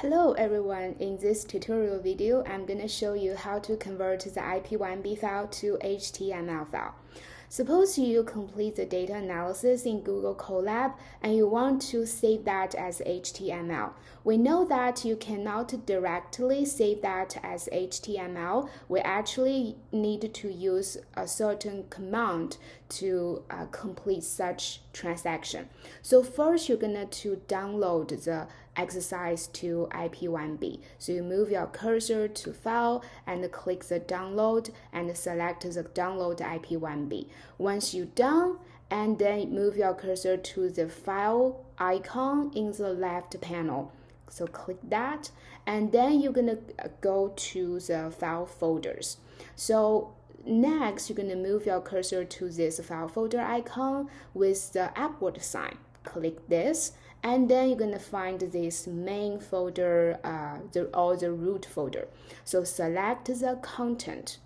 Hello everyone, in this tutorial video, I'm going to show you how to convert the ipynb file to HTML file. Suppose you complete the data analysis in Google Colab and you want to save that as HTML. We know that you cannot directly save that as HTML. We actually need to use a certain command to complete such transaction. So first you're going to download the exercise to ipynb. So you move your cursor to file and click the download and select the download ipynb. Once you're done, and then move your cursor to the file icon in the left panel. So click that, and then you're gonna go to the file folders. So next, you're gonna move your cursor to this file folder icon with the upward sign. Click this, and then you're gonna find this main folder, or the root folder. So select the content.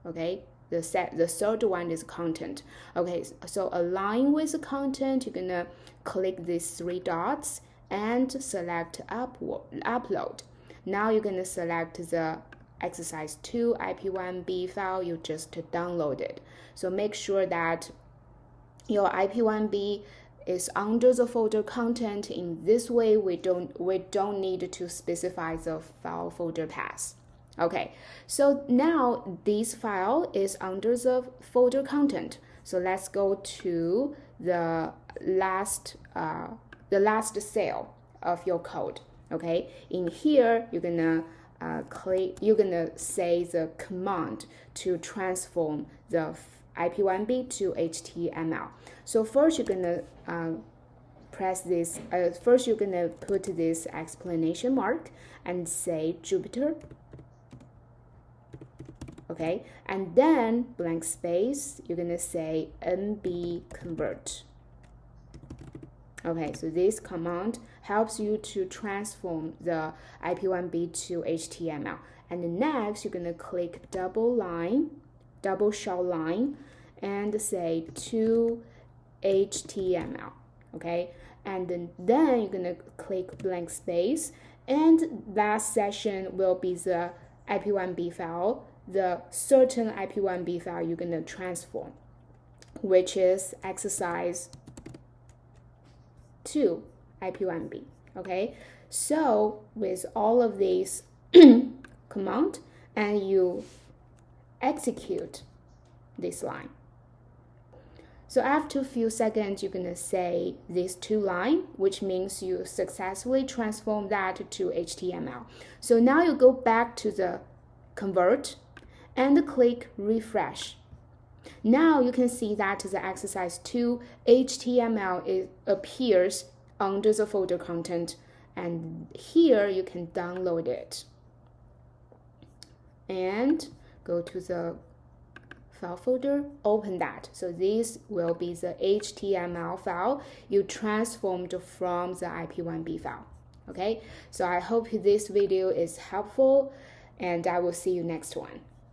Okay, the third one is content. Okay, so align with the content, you're gonna click these three dots and select upload. Now you're gonna select the exercise 2 ipynb file you just downloaded. So make sure that your ipynb is under the folder content. In this way, we don't need to specify the file folder path. Okay, so now this file is under the folder content. So let's go to the last cell of your code. Okay, in here you're gonna say the command to transform the ipynb to HTML. So first you're gonna press this. First you're gonna put this exclamation mark and say Jupyter. Okay, and then blank space, you're gonna say nb convert. Okay, so this command helps you to transform the ipynb to HTML. And next, you're gonna click double short line, and say to HTML. Okay, and then you're gonna click blank space, and that section will be the ipynb file. The certain ipynb file you're going to transform, which is exercise 2 ipynb. Okay, so with all of these command, and you execute this line. So after a few seconds, you're going to say these two lines, which means you successfully transform that to HTML. So now you go back to the convert and click refresh. Now you can see that the exercise 2 HTML appears under the folder content, and here you can download it and go to the file folder, open that. So this will be the HTML file you transformed from the ipynb file. Okay, so I hope this video is helpful, and I will see you next one.